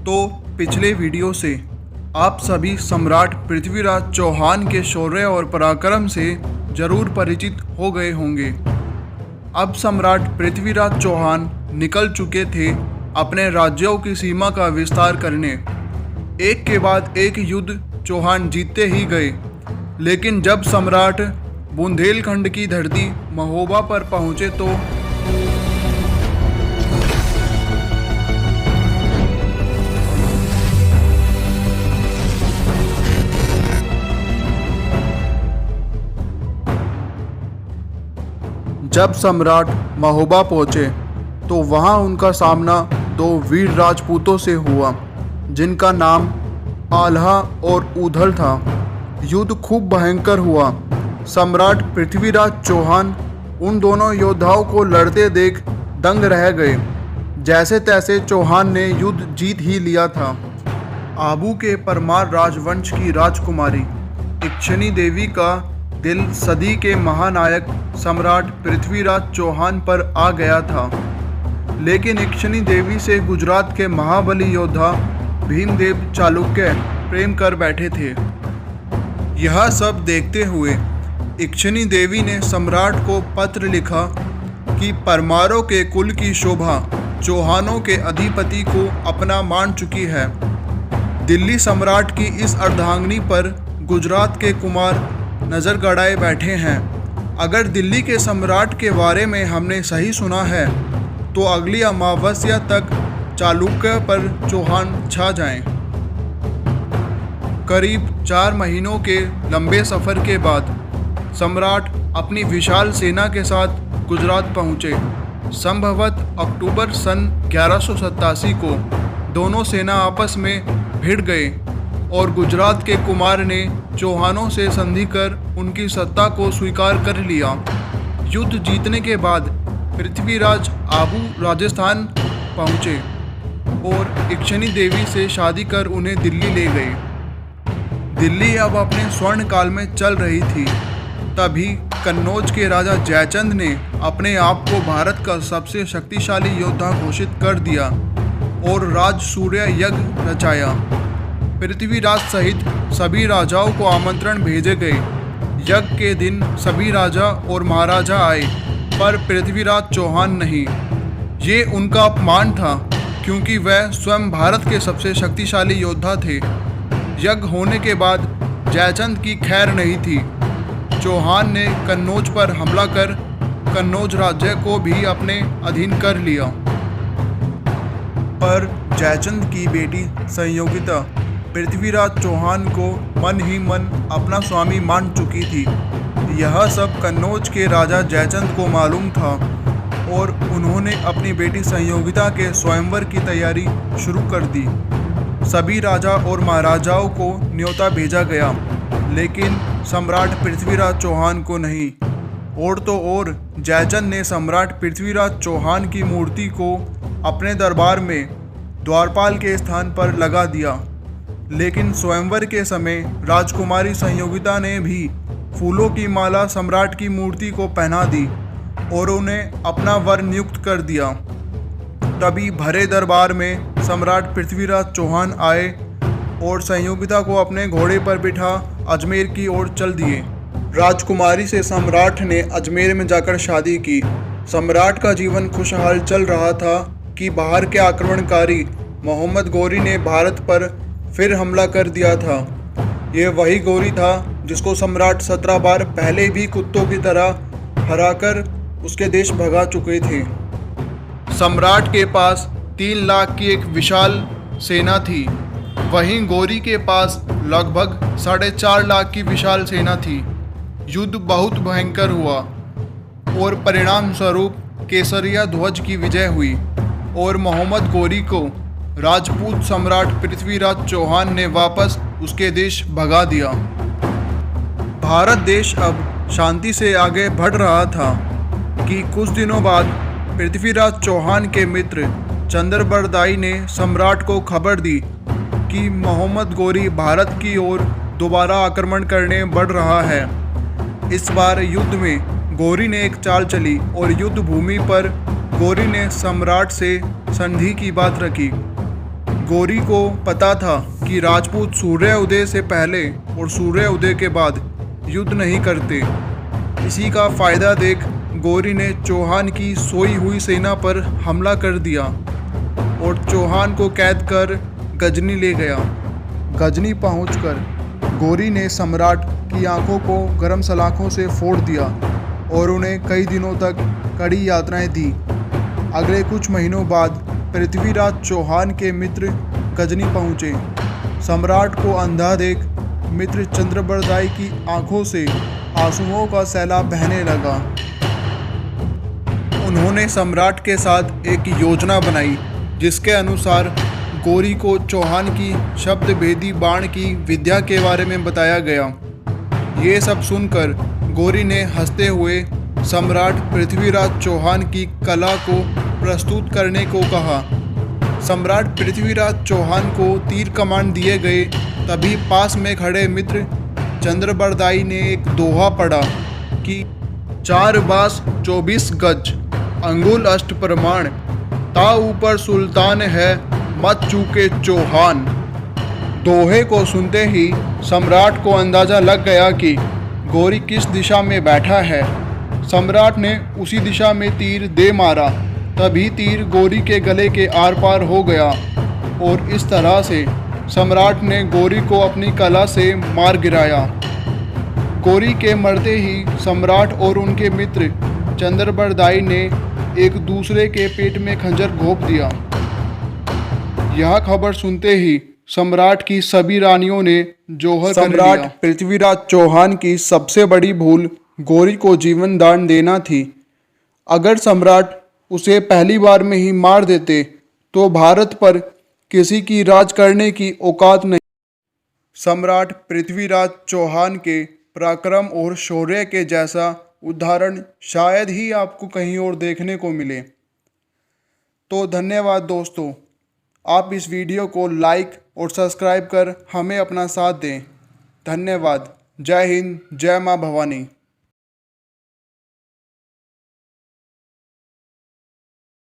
तो पिछले वीडियो से आप सभी सम्राट पृथ्वीराज चौहान के शौर्य और पराक्रम से जरूर परिचित हो गए होंगे। अब सम्राट पृथ्वीराज चौहान निकल चुके थे अपने राज्यों की सीमा का विस्तार करने। एक के बाद एक युद्ध चौहान जीतते ही गए, लेकिन जब सम्राट बुंदेलखंड की धरती महोबा पर पहुंचे तो जब सम्राट महोबा पहुंचे तो वहां उनका सामना दो वीर राजपूतों से हुआ, जिनका नाम आल्हा और ऊधल था। युद्ध खूब भयंकर हुआ। सम्राट पृथ्वीराज चौहान उन दोनों योद्धाओं को लड़ते देख दंग रह गए। जैसे तैसे चौहान ने युद्ध जीत ही लिया था। आबू के परमार राजवंश की राजकुमारी इक्षनी देवी का दिल सदी के महानायक सम्राट पृथ्वीराज चौहान पर आ गया था, लेकिन इक्षनी देवी से गुजरात के महाबली योद्धा भीमदेव चालुक्य प्रेम कर बैठे थे। यह सब देखते हुए इक्षनी देवी ने सम्राट को पत्र लिखा कि परमारों के कुल की शोभा चौहानों के अधिपति को अपना मान चुकी है। दिल्ली सम्राट की इस अर्धांगिनी पर गुजरात के कुमार नज़र गड़ाए बैठे हैं। अगर दिल्ली के सम्राट के बारे में हमने सही सुना है तो अगली अमावस्या तक चालुक्य पर चौहान छा जाएं। करीब 4 महीनों के लंबे सफ़र के बाद सम्राट अपनी विशाल सेना के साथ गुजरात पहुँचे। संभवत अक्टूबर सन 1187 को दोनों सेना आपस में भिड़ गए और गुजरात के कुमार ने चौहानों से संधि कर उनकी सत्ता को स्वीकार कर लिया। युद्ध जीतने के बाद पृथ्वीराज आबू राजस्थान पहुँचे और इक्षनी देवी से शादी कर उन्हें दिल्ली ले गए। दिल्ली अब अपने स्वर्ण काल में चल रही थी। तभी कन्नौज के राजा जयचंद ने अपने आप को भारत का सबसे शक्तिशाली योद्धा घोषित कर दिया और राजसूय यज्ञ रचाया। पृथ्वीराज सहित सभी राजाओं को आमंत्रण भेजे गए। यज्ञ के दिन सभी राजा और महाराजा आए, पर पृथ्वीराज चौहान नहीं। ये उनका अपमान था, क्योंकि वह स्वयं भारत के सबसे शक्तिशाली योद्धा थे। यज्ञ होने के बाद जयचंद की खैर नहीं थी। चौहान ने कन्नौज पर हमला कर कन्नौज राज्य को भी अपने अधीन कर लिया, पर जयचंद की बेटी संयोगिता पृथ्वीराज चौहान को मन ही मन अपना स्वामी मान चुकी थी। यह सब कन्नौज के राजा जयचंद को मालूम था और उन्होंने अपनी बेटी संयोगिता के स्वयंवर की तैयारी शुरू कर दी। सभी राजा और महाराजाओं को न्योता भेजा गया, लेकिन सम्राट पृथ्वीराज चौहान को नहीं। और तो और जयचंद ने सम्राट पृथ्वीराज चौहान की मूर्ति को अपने दरबार में द्वारपाल के स्थान पर लगा दिया। लेकिन स्वयंवर के समय राजकुमारी संयोगिता ने भी फूलों की माला सम्राट की मूर्ति को पहना दी और उन्हें अपना वर नियुक्त कर दिया। तभी भरे दरबार में सम्राट पृथ्वीराज चौहान आए और संयोगिता को अपने घोड़े पर बिठा अजमेर की ओर चल दिए। राजकुमारी से सम्राट ने अजमेर में जाकर शादी की। सम्राट का जीवन खुशहाल चल रहा था कि बाहर के आक्रमणकारी मोहम्मद गौरी ने भारत पर फिर हमला कर दिया था। ये वही गौरी था जिसको सम्राट 17 बार पहले भी कुत्तों की तरह हराकर उसके देश भगा चुके थे। सम्राट के पास 3 लाख की एक विशाल सेना थी, वहीं गौरी के पास लगभग 4.5 लाख की विशाल सेना थी। युद्ध बहुत भयंकर हुआ और परिणाम स्वरूप केसरिया ध्वज की विजय हुई और मोहम्मद गौरी को राजपूत सम्राट पृथ्वीराज चौहान ने वापस उसके देश भगा दिया। भारत देश अब शांति से आगे बढ़ रहा था कि कुछ दिनों बाद पृथ्वीराज चौहान के मित्र चंद्रबरदाई ने सम्राट को खबर दी कि मोहम्मद गौरी भारत की ओर दोबारा आक्रमण करने बढ़ रहा है। इस बार युद्ध में गौरी ने एक चाल चली और युद्ध भूमि पर गौरी ने सम्राट से संधि की बात रखी। गौरी को पता था कि राजपूत सूर्य उदय से पहले और सूर्य उदय के बाद युद्ध नहीं करते। इसी का फायदा देख गौरी ने चौहान की सोई हुई सेना पर हमला कर दिया और चौहान को कैद कर गजनी ले गया। गजनी पहुंचकर गौरी ने सम्राट की आंखों को गर्म सलाखों से फोड़ दिया और उन्हें कई दिनों तक कड़ी यातनाएं दी। अगले कुछ महीनों बाद पृथ्वीराज चौहान के मित्र गजनी पहुंचे। सम्राट को अंधा देख मित्र चंद्रबरदाई की आंखों से आंसुओं का सैलाब बहने लगा। उन्होंने सम्राट के साथ एक योजना बनाई जिसके अनुसार गौरी को चौहान की शब्द भेदी बाण की विद्या के बारे में बताया गया। ये सब सुनकर गौरी ने हंसते हुए सम्राट पृथ्वीराज चौहान की कला को प्रस्तुत करने को कहा। सम्राट पृथ्वीराज चौहान को तीर कमान दिए गए। तभी पास में खड़े मित्र चंद्रबरदाई ने एक दोहा पढ़ा कि 4 बास 24 गज अंगुल अष्ट प्रमाण, ता ऊपर सुल्तान है मत चूके चौहान। दोहे को सुनते ही सम्राट को अंदाज़ा लग गया कि गौरी किस दिशा में बैठा है। सम्राट ने उसी दिशा में तीर दे मारा। तभी तीर गौरी के गले के आर पार हो गया और इस तरह से सम्राट ने गौरी को अपनी कला से मार गिराया। गौरी के मरते ही सम्राट और उनके मित्र चंद्रबरदाई ने एक दूसरे के पेट में खंजर घोंप दिया। यह खबर सुनते ही सम्राट की सभी रानियों ने जौहर कर लिया। सम्राट पृथ्वीराज चौहान की सबसे बड़ी भूल गौरी को जीवन दान देना थी। अगर सम्राट उसे पहली बार में ही मार देते तो भारत पर किसी की राज करने की औकात नहीं। सम्राट पृथ्वीराज चौहान के पराक्रम और शौर्य के जैसा उदाहरण शायद ही आपको कहीं और देखने को मिले। तो धन्यवाद दोस्तों, आप इस वीडियो को लाइक और सब्सक्राइब कर हमें अपना साथ दें। धन्यवाद। जय हिंद, जय माँ भवानी।